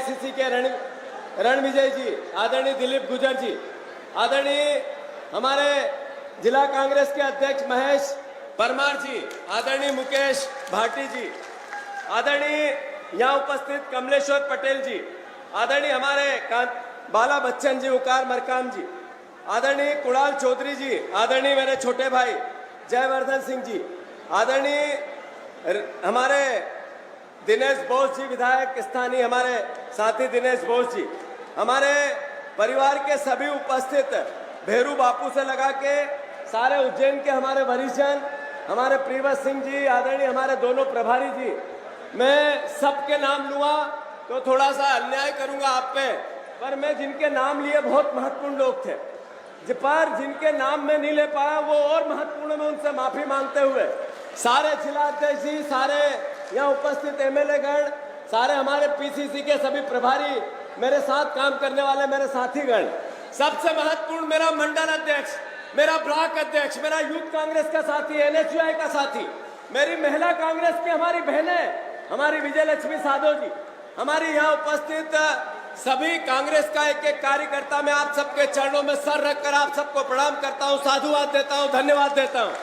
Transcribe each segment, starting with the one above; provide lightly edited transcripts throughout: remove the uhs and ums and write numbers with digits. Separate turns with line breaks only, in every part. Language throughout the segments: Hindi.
एआईसीसी के रणविजय जी, आदरणीय दिलीप गुजर जी, आदरणीय हमारे जिला कांग्रेस के अध्यक्ष महेश परमार जी, आदरणीय मुकेश भाटी जी, आदरणीय यहाँ उपस्थित कमलेश्वर पटेल जी, आदरणीय हमारे बाला बच्चन जी, उकार मरकाम जी, आदरणीय कुणाल चौधरी जी, आदरणीय मेरे छोटे भाई जयवर्धन सिंह जी, आदरणीय हमारे दिनेश बोस जी, विधायक स्थानीय हमारे साथी दिनेश बोस जी, हमारे परिवार के सभी उपस्थित भेरू बापू से लगा के सारे उज्जैन के हमारे वरिष्ठजन, हमारे प्रियव्रत सिंह जी, आदरणीय हमारे दोनों प्रभारी जी, मैं सबके नाम लूँगा तो थोड़ा सा अन्याय करूंगा आप पे, पर मैं जिनके नाम लिए बहुत महत्वपूर्ण लोग थे, पर जिनके नाम में नहीं ले पाया वो और महत्वपूर्ण, में उनसे माफी मांगते हुए सारे जिला अध्यक्ष जी, सारे यहाँ उपस्थित एमएलए गण, सारे हमारे पीसीसी के सभी प्रभारी, मेरे साथ काम करने वाले मेरे साथीगण, सबसे महत्वपूर्ण मेरा मंडल अध्यक्ष, मेरा ब्लॉक अध्यक्ष, मेरा यूथ कांग्रेस का साथी, एनएचयूआई का साथी, मेरी महिला कांग्रेस की हमारी बहनें, हमारी विजय लक्ष्मी साधो जी, हमारी यहाँ उपस्थित सभी कांग्रेस का एक एक कार्यकर्ता, मैं आप सबके चरणों में सर रखकर आप सबको प्रणाम करता हूँ, साधुवाद देता हूँ, धन्यवाद देता हूँ।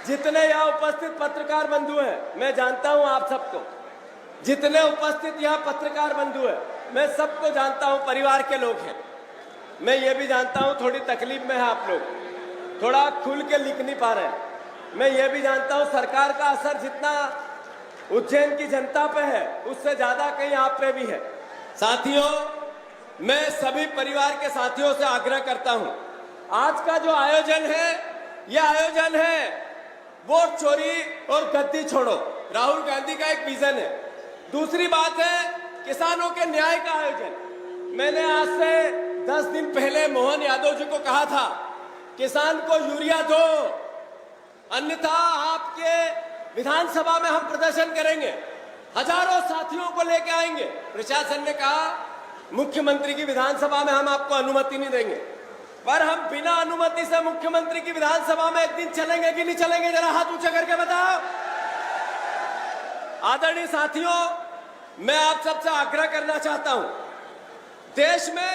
जितने यहाँ उपस्थित पत्रकार बंधु हैं, मैं जानता हूँ आप सबको, जितने उपस्थित यहाँ पत्रकार बंधु हैं, मैं सबको जानता हूँ, परिवार के लोग हैं। मैं ये भी जानता हूँ थोड़ी तकलीफ में है आप लोग, थोड़ा खुल के लिख नहीं पा रहे हैं। मैं ये भी जानता हूँ सरकार का असर जितना उज्जैन की जनता पे है उससे ज्यादा कहीं आप पे भी है। साथियों, मैं सभी परिवार के साथियों से आग्रह करता हूं, आज का जो आयोजन है, यह आयोजन है वोट चोरी और गद्दी छोड़ो, राहुल गांधी का एक विजन है। दूसरी बात है किसानों के न्याय का आयोजन। मैंने आज से 10 दिन पहले मोहन यादव जी को कहा था, किसान को यूरिया दो, अन्यथा आपके विधानसभा में हम प्रदर्शन करेंगे, हजारों साथियों को लेकर आएंगे। प्रशासन ने कहा मुख्यमंत्री की विधानसभा में हम आपको अनुमति नहीं देंगे, पर हम बिना अनुमति से मुख्यमंत्री की विधानसभा में एक दिन चलेंगे कि नहीं चलेंगे, जरा हाथ ऊंचे करके बताओ। आदरणीय साथियों, मैं आप सबसे आग्रह करना चाहता हूं, देश में,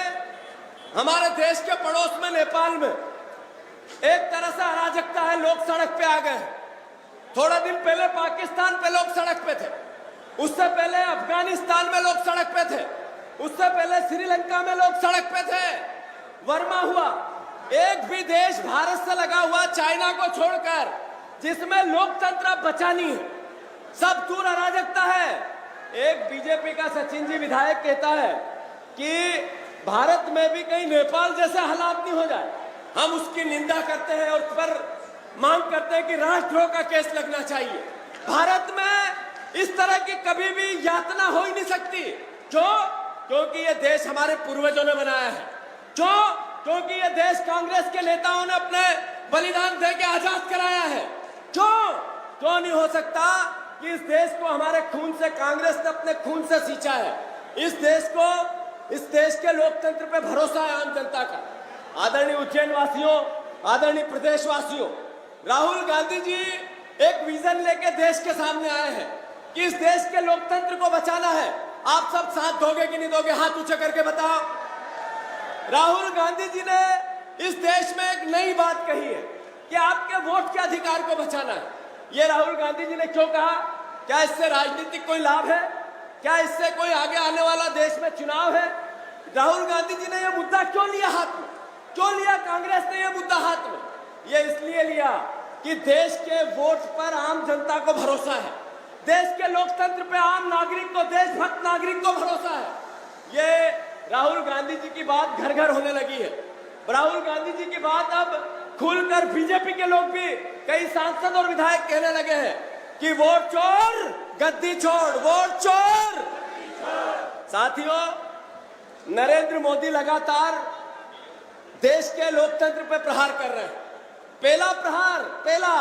हमारे देश के पड़ोस में नेपाल में एक तरह से अराजकता है, लोग सड़क पे आ गए हैं। थोड़ा दिन पहले पाकिस्तान पे लोग सड़क पे थे, उससे पहले अफगानिस्तान में लोग सड़क पे थे, उससे पहले श्रीलंका में लोग सड़क पे थे, वर्मा हुआ। एक भी देश भारत से लगा हुआ, चाइना को छोड़कर, जिसमें लोकतंत्र बचा नहीं है, सब दूर अराजकता है। एक बीजेपी का सचिन जी विधायक कहता है कि भारत में भी कहीं नेपाल जैसे हालात नहीं हो जाए। हम उसकी निंदा करते हैं और उस पर मांग करते हैं कि राष्ट्रद्रोह का केस लगना चाहिए। भारत में इस तरह की कभी भी यातना हो ही नहीं सकती। क्यों? क्योंकि ये देश हमारे पूर्वजों ने बनाया है। क्यों? क्योंकि ये देश कांग्रेस के नेताओं ने अपने बलिदान दे के आजाद कराया है। क्यों? क्यों नहीं हो सकता कि इस देश को हमारे खून से, कांग्रेस ने अपने खून से सींचा है। इस देश को, इस देश के लोकतंत्र पे भरोसा है आम जनता का। आदरणीय उज्जैन वासियों, आदरणीय प्रदेशवासियों, राहुल गांधी जी एक विजन लेके देश के सामने आए हैं कि इस देश के लोकतंत्र को बचाना है। आप सब साथ दोगे कि नहीं दोगे, हाथ ऊंचे करके बताओ। राहुल गांधी जी ने इस देश में एक नई बात कही है कि आपके वोट के अधिकार को बचाना है। ये राहुल गांधी जी ने क्यों कहा? क्या इससे राजनीतिक कोई लाभ है? क्या इससे कोई आगे आने वाला देश में चुनाव है? राहुल गांधी जी ने यह मुद्दा क्यों लिया हाथ में? क्यों लिया कांग्रेस ने यह मुद्दा हाथ में? ये इसलिए लिया कि देश के वोट पर आम जनता को भरोसा है, देश के लोकतंत्र पे आम नागरिक को, देशभक्त नागरिक को भरोसा है। ये राहुल गांधी जी की बात घर घर होने लगी है। राहुल गांधी जी की बात अब खुलकर बीजेपी के लोग भी, कई सांसद और विधायक कहने लगे हैं कि वोट चोर गद्दी छोड़, वोट चोर। साथियों, नरेंद्र मोदी लगातार देश के लोकतंत्र पे प्रहार कर रहे हैं। पहला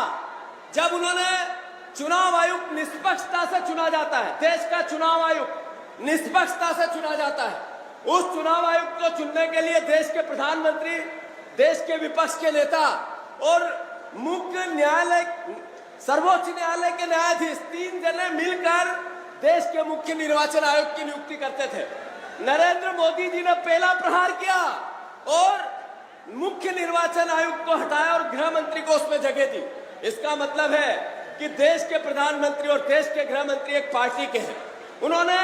जब उन्होंने चुनाव आयुक्त निष्पक्षता से चुना जाता है, देश का चुनाव आयुक्त निष्पक्षता से चुना जाता है, उस चुनाव आयुक्त को चुनने के लिए देश के प्रधानमंत्री, देश के विपक्ष के नेता और मुख्य न्यायालय, सर्वोच्च न्यायालय के न्यायाधीश 3 जने मिलकर देश के मुख्य निर्वाचन आयोग की नियुक्ति करते थे। नरेंद्र मोदी जी ने पहला प्रहार किया और मुख्य निर्वाचन आयुक्त को हटाया और गृह मंत्री को उसमें जगह दी। इसका मतलब है कि देश के प्रधानमंत्री और देश के गृह मंत्री एक पार्टी के हैं। उन्होंने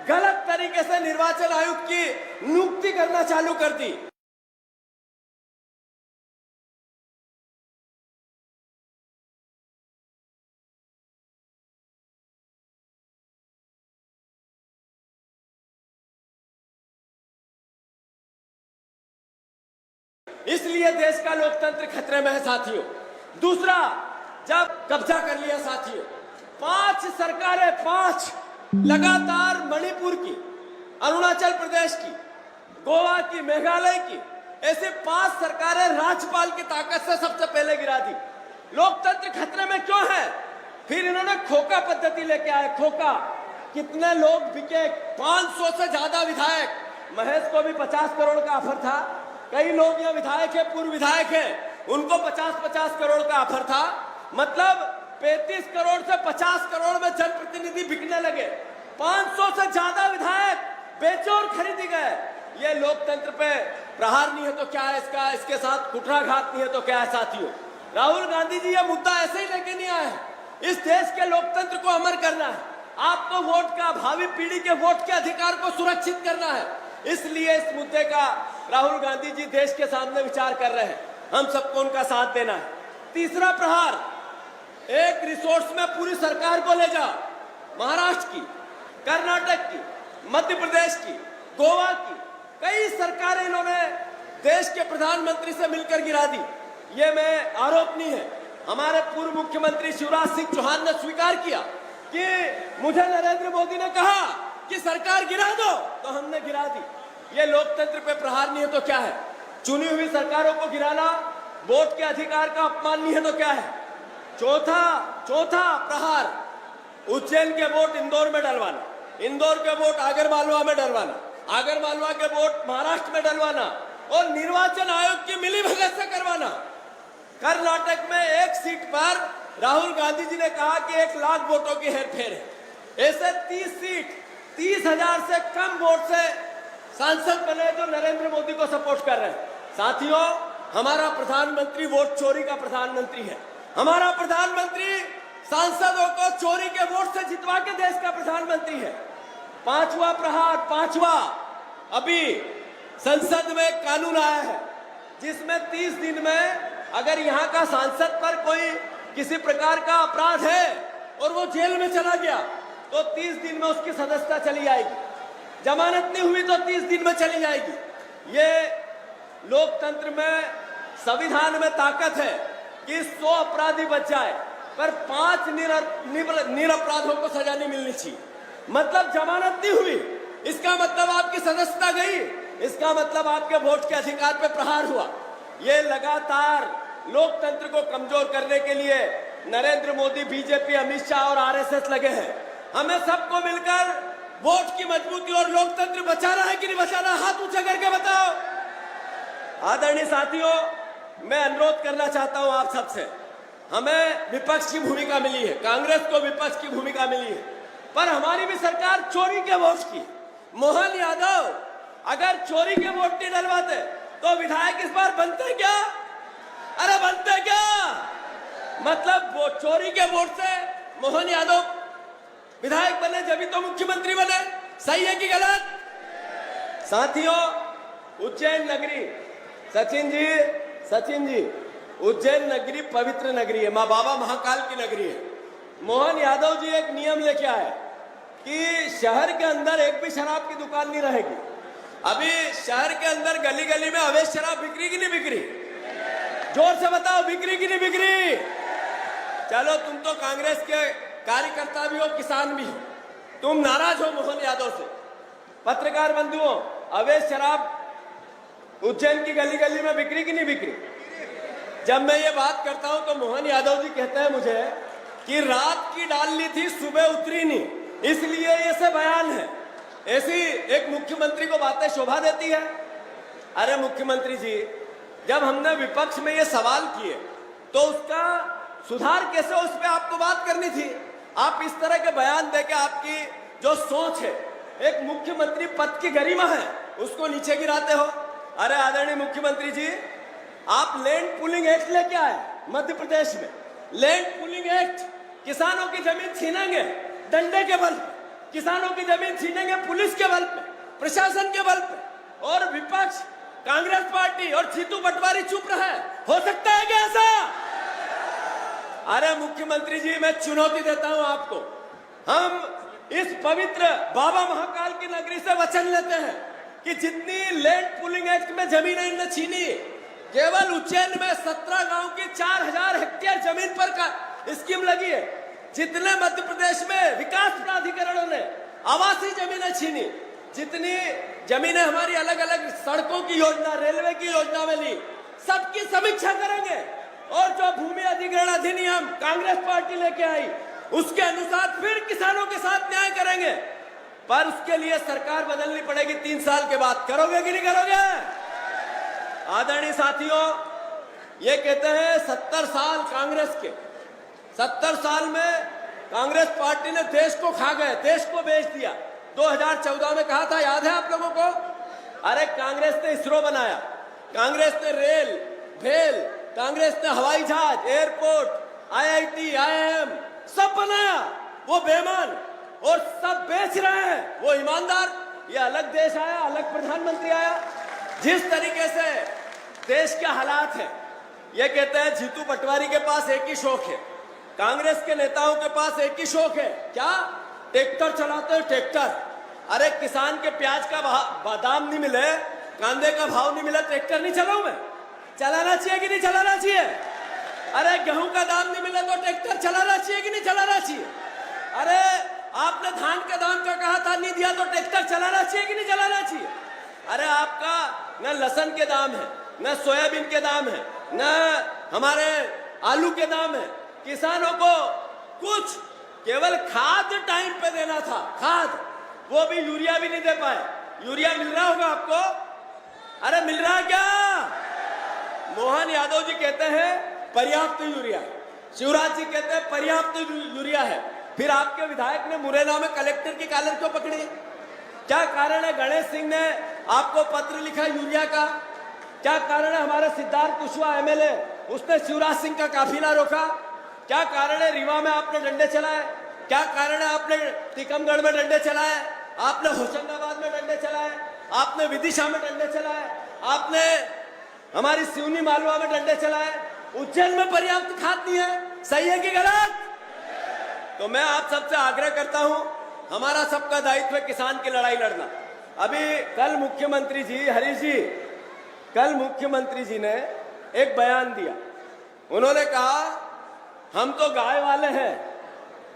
गलत तरीके से निर्वाचन आयुक्त की नियुक्ति करना चालू कर दी। इसलिए देश का लोकतंत्र खतरे में है साथियों। दूसरा, जब कब्जा कर लिया साथियों, 5 सरकारें, 5 लगातार मणिपुर की, अरुणाचल प्रदेश की, गोवा की, मेघालय की, ऐसे 5 सरकारें राज्यपाल की ताकत से सबसे पहले गिरा दी। लोकतंत्र खतरे में क्यों है? फिर इन्होंने खोखा पद्धति लेके आए। खोखा, कितने लोग बिके? 500 से ज्यादा विधायक। महेश को भी 50 करोड़ का ऑफर था। कई लोग यहाँ विधायक है, पूर्व विधायक है, उनको 50-50 करोड़ का ऑफर था। मतलब 35 करोड़ से 50 करोड़ में जनप्रतिनिधि बिकने लगे। 500 से ज्यादा विधायक बेचे और खरीदे गए। ये लोकतंत्र पे प्रहार नहीं है तो क्या है इसका? इसके साथ कुठाराघात नहीं है तो क्या है साथियों? राहुल गांधी जी ये मुद्दा ऐसे ही लेके नहीं आए। इस देश के लोकतंत्र को अमर करना है। आपको वोट का, भावी पीढ़ी के वोट के अधिकार को सुरक्षित करना है। इसलिए इस मुद्दे का राहुल गांधी जी देश के सामने विचार कर रहे हैं। हम सबको उनका साथ देना है। तीसरा प्रहार, एक रिसोर्स में पूरी सरकार को ले जा। महाराष्ट्र की, कर्नाटक की, मध्य प्रदेश की, गोवा की, कई सरकारें इन्होंने देश के प्रधानमंत्री से मिलकर गिरा दी। ये मैं आरोप नहीं है। हमारे पूर्व मुख्यमंत्री शिवराज सिंह चौहान ने स्वीकार किया कि मुझे नरेंद्र मोदी ने कहा कि सरकार गिरा दो, तो हमने गिरा दी। ये लोकतंत्र पे प्रहार नहीं है तो क्या है? चुनी हुई सरकारों को गिराना वोट के अधिकार का अपमान नहीं है तो क्या है? चौथा प्रहार, उज्जैन के वोट इंदौर में डलवाना, इंदौर के वोट आगरमालवा में डलवाना, आगरमालवा के वोट महाराष्ट्र में डलवाना और निर्वाचन आयोग की मिलीभगत से करवाना। कर्नाटक में एक सीट पर राहुल गांधी जी ने कहा कि 1 लाख वोटों की हेरफेर है। ऐसे 30 सीट, 30,000 से कम वोट से सांसद बने जो नरेंद्र मोदी को सपोर्ट कर रहे हैं। साथियों, हमारा प्रधानमंत्री वोट चोरी का प्रधानमंत्री है। हमारा प्रधानमंत्री सांसदों को चोरी के वोट से जितवा के देश का प्रधानमंत्री है। 5वां प्रहार, 5वां, अभी संसद में एक कानून आया है जिसमें 30 दिन में अगर यहाँ का सांसद पर कोई किसी प्रकार का अपराध है और वो जेल में चला गया तो 30 दिन में उसकी सदस्यता चली जाएगी। जमानत नहीं हुई तो 30 दिन में चली जाएगी। ये लोकतंत्र में, संविधान में ताकत है कि 100 अपराधी बच जाए पर 5 निरपराधों को सजा नहीं मिलनी चाहिए। मतलब जमानत नहीं हुई, इसका मतलब आपकी सदस्यता गई, इसका मतलब आपके वोट के अधिकार पे प्रहार हुआ। ये लगातार लोकतंत्र को कमजोर करने के लिए नरेंद्र मोदी, बीजेपी, अमित शाह और आरएसएस लगे हैं। हमें सबको मिलकर वोट की मजबूती और लोकतंत्र बचाना है कि नहीं बचाना? हाथ ऊंचा करके बताओ। आदरणीय साथियों, मैं अनुरोध करना चाहता हूं आप सबसे। हमें विपक्ष की भूमिका मिली है, कांग्रेस को विपक्ष की भूमिका मिली है, पर हमारी भी सरकार चोरी के वोट की। मोहन यादव अगर चोरी के वोट नहीं डलवाते तो विधायक इस बार बनते क्या? अरे बनते क्या? मतलब वो चोरी के वोट से मोहन यादव विधायक बने जब तो मुख्यमंत्री बने। सही है कि गलत? साथियों, उज्जैन नगरी, सचिन जी, उज्जैन नगरी पवित्र नगरी है, माँ बाबा महाकाल की नगरी है। मोहन यादव जी एक नियम लेके आए कि शहर के अंदर एक भी शराब की दुकान नहीं रहेगी। अभी शहर के अंदर गली गली में अवैध शराब बिक्री की नहीं बिक्री? जोर से बताओ, बिक्री की नहीं बिक्री? चलो, तुम तो कांग्रेस के कार्यकर्ता भी हो, किसान भी हो, तुम नाराज हो मोहन यादव से। पत्रकार बंधुओं, अवैध शराब उज्जैन की गली गली में बिक्री की नहीं बिक्री? जब मैं ये बात करता हूं तो मोहन यादव जी कहते हैं मुझे कि रात की डालनी थी, सुबह उतरी नहीं, इसलिए ऐसे बयान है। ऐसी एक मुख्यमंत्री को बातें शोभा देती है? अरे मुख्यमंत्री जी, जब हमने विपक्ष में ये सवाल किए तो उसका सुधार कैसे, उस पर आपको बात करनी थी। आप इस तरह के बयान देके आपकी जो सोच है, एक मुख्यमंत्री पद की गरिमा है, उसको नीचे गिराते हो। अरे आदरणीय मुख्यमंत्री जी, आप लैंड पुलिंग एक्ट लेके आए मध्य प्रदेश में। लैंड पुलिंग एक्ट, किसानों की जमीन छीनेंगे डंडे के बल पे, किसानों की जमीन छीनेंगे पुलिस के बल पे, प्रशासन के बल पे, और विपक्ष कांग्रेस पार्टी और जीतू पटवारी चुप रहे। हो सकता है क्या ऐसा? अरे मुख्यमंत्री जी, मैं चुनौती देता हूं आपको। हम इस पवित्र बाबा महाकाल की नगरी से वचन लेते हैं कि जितनी लैंड पुलिंग एक्ट में जमीनें इनने छीनी, केवल उज्जैन में 17 गांव की 4000 हेक्टेयर जमीन पर स्कीम लगी है। जितने मध्य प्रदेश में विकास प्राधिकरणों ने आवासीय जमीनें छीनी, जितनी जमीनें हमारी अलग अलग सड़कों की योजना, रेलवे की योजना में ली, सबकी समीक्षा करेंगे। और जो भूमि अधिग्रहण अधिनियम कांग्रेस पार्टी लेके आई, उसके अनुसार फिर किसानों के साथ न्याय करेंगे। पर उसके लिए सरकार बदलनी पड़ेगी 3 साल के बाद। करोगे कि नहीं करोगे? आदरणीय साथियों, ये कहते हैं 70 साल कांग्रेस के, 70 साल में कांग्रेस पार्टी ने देश को खा गए, देश को बेच दिया। 2014 में कहा था, याद है आप लोगों को? अरे कांग्रेस ने इसरो बनाया, कांग्रेस ने रेल भेल, कांग्रेस ने हवाई जहाज, एयरपोर्ट, IIT, IIM सब बनाया। वो बेईमान और सब बेच रहे हैं, वो ईमानदार। ये अलग देश आया, अलग प्रधानमंत्री आया। जिस तरीके से देश के हालात है, ये कहते हैं जीतू पटवारी के पास एक ही शौक है, कांग्रेस के नेताओं के पास एक ही शौक है, क्या? ट्रैक्टर चलाते हैं, ट्रैक्टर। अरे किसान के प्याज का दाम नहीं मिले, कांदे का भाव नहीं मिला, ट्रैक्टर नहीं चलाऊं मैं? चलाना चाहिए कि नहीं चलाना चाहिए? अरे गेहूं का दाम नहीं मिला तो ट्रैक्टर चलाना चाहिए कि नहीं चलाना चाहिए? अरे आपने धान के दाम का कहा था, नहीं दिया तो ट्रैक्टर चलाना चाहिए कि नहीं चलाना चाहिए? अरे आपका न लहसुन के दाम है, न सोयाबीन के दाम है, न हमारे आलू के दाम है। किसानों को कुछ केवल खाद टाइम पे देना था, खाद, वो भी यूरिया भी नहीं दे पाए। यूरिया मिल रहा होगा आपको? अरे मिल रहा है क्या? मोहन यादव जी कहते हैं पर्याप्त यूरिया, शिवराज जी कहते हैं पर्याप्त यूरिया है। फिर आपके विधायक ने मुरैना में कलेक्टर की कॉलर क्यों पकड़ी? क्या कारण है? गणेश सिंह ने आपको पत्र लिखा यूरिया का? क्या कारण है? हमारे सिद्धार्थ कुशवाहा MLA, उसने शिवराज सिंह का काफिला रोका? क्या कारण है? रीवा में आपने डंडे चलाए? क्या कारण है? आपने टीकमगढ़ में डंडे चलाए, आपने होशंगाबाद में डंडे चलाए, आपने विदिशा में डंडे चलाए, आपने हमारी सिवनी मालवा में डंडे चलाए। उज्जैन में पर्याप्त खाद नहीं है। सही है कि गलत? तो मैं आप सबसे आग्रह करता हूं, हमारा सबका दायित्व है किसान की लड़ाई लड़ना। अभी कल मुख्यमंत्री जी, हरीश जी, कल मुख्यमंत्री जी ने एक बयान दिया। उन्होंने कहा हम तो गाय वाले हैं,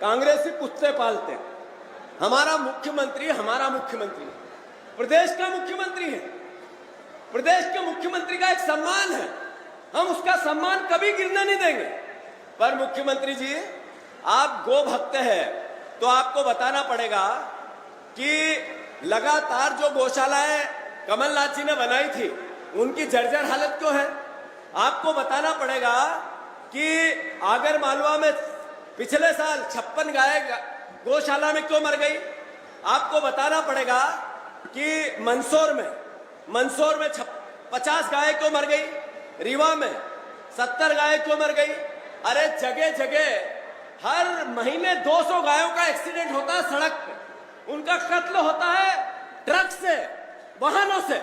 कांग्रेसी कुत्ते पालते हैं। हमारा मुख्यमंत्री प्रदेश का मुख्यमंत्री है। प्रदेश के मुख्यमंत्री का एक सम्मान है, हम उसका सम्मान कभी गिरने नहीं देंगे। पर मुख्यमंत्री जी, आप गो भक्त हैं, तो आपको बताना पड़ेगा कि लगातार जो गौशालाएं कमलनाथ जी ने बनाई थी, उनकी जर्जर हालत क्यों है? आपको बताना पड़ेगा कि आगर मालवा में पिछले साल 56 गाय गौशाला में क्यों मर गई? आपको बताना पड़ेगा कि मंदसौर में 50 गाय क्यों मर गई? रीवा में 70 गाय क्यों मर गई? अरे जगह जगह हर महीने 200 गायों का एक्सीडेंट होता है सड़क पे, उनका कत्ल होता है ट्रक से, वाहनों से।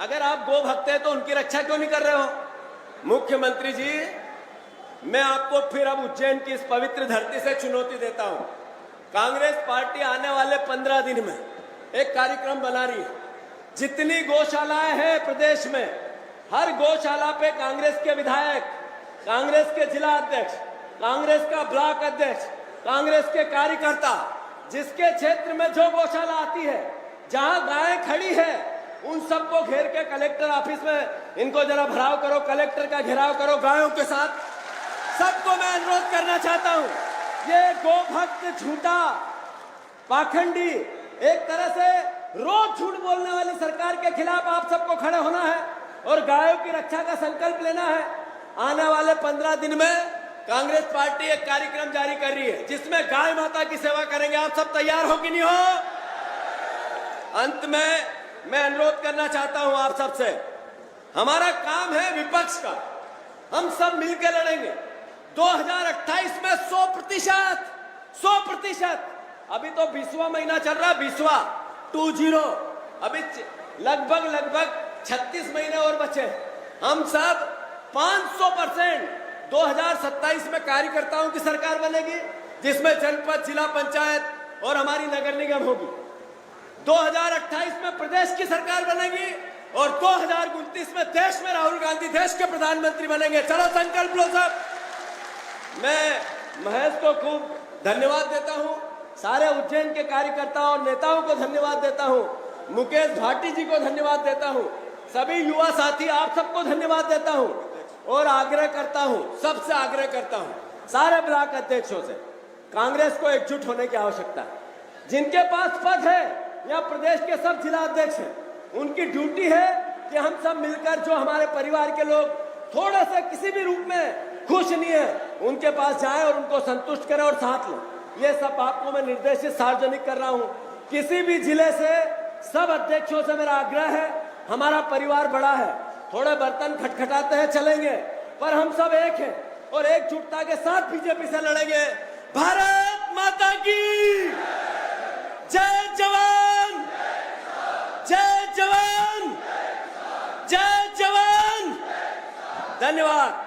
अगर आप गो भक्त हैं तो उनकी रक्षा क्यों नहीं कर रहे हो? मुख्यमंत्री जी, मैं आपको फिर अब उज्जैन की इस पवित्र धरती से चुनौती देता हूं। कांग्रेस पार्टी आने वाले 15 दिन में एक कार्यक्रम बना रही है। जितनी गौशालाएं हैं प्रदेश में, हर गौशाला पे कांग्रेस के विधायक, कांग्रेस के जिला अध्यक्ष, कांग्रेस का ब्लॉक अध्यक्ष, कांग्रेस के कार्यकर्ता, जिसके क्षेत्र में जो गौशाला आती है, जहां गायें खड़ी है, उन सबको घेर के कलेक्टर ऑफिस में इनको जरा भराव करो, कलेक्टर का घेराव करो गायों के साथ। सबको मैं अनुरोध करना चाहता हूं, ये गो भक्त झूठा, पाखंडी, एक तरह से रोज झूठ बोलने वाली सरकार के खिलाफ आप सबको खड़े होना है और गायों की रक्षा का संकल्प लेना है। आने वाले 15 दिन में कांग्रेस पार्टी एक कार्यक्रम जारी कर रही है जिसमें गाय माता की सेवा करेंगे। आप सब तैयार हो कि नहीं हो? अंत में मैं अनुरोध करना चाहता हूं आप सबसे, हमारा काम है विपक्ष का, हम सब मिलकर लड़ेंगे 2028 में 100%। अभी तो 20वां महीना चल रहा, 20 अभी लगभग 36 महीने और बचे। हम सब 500% 2027 में कार्यकर्ताओं की सरकार बनेगी, जिसमें जनपद, जिला पंचायत और हमारी नगर निगम होगी। 2028 में प्रदेश की सरकार बनेगी और 2029 में देश में राहुल गांधी देश के प्रधानमंत्री बनेंगे। चलो संकल्प लो सब। मैं महेश को खूब धन्यवाद देता हूं, सारे उज्जैन के कार्यकर्ताओं और नेताओं को धन्यवाद देता हूं, मुकेश भाटी जी को धन्यवाद देता हूं, सभी युवा साथी आप सबको धन्यवाद देता हूं और आग्रह करता हूं, सबसे आग्रह करता हूं, सारे ब्लॉक अध्यक्षों से, कांग्रेस को एकजुट होने की आवश्यकता है। जिनके पास पद है या प्रदेश के सब जिला अध्यक्ष हैं, उनकी ड्यूटी है कि हम सब मिलकर जो हमारे परिवार के लोग थोड़ा सा किसी भी रूप में खुश नहीं है, उनके पास जाएं और उनको संतुष्ट करें और साथ लें। ये सब आपको मैं निर्देशित सार्वजनिक कर रहा हूं। किसी भी जिले से सब अध्यक्षों से मेरा आग्रह है, हमारा परिवार बड़ा है, थोड़े बर्तन खटखटाते हैं चलेंगे, पर हम सब एक हैं और एकजुटता के साथ बीजेपी से लड़ेंगे। भारत माता की जय जवान, जय जवान, जय जवान। धन्यवाद।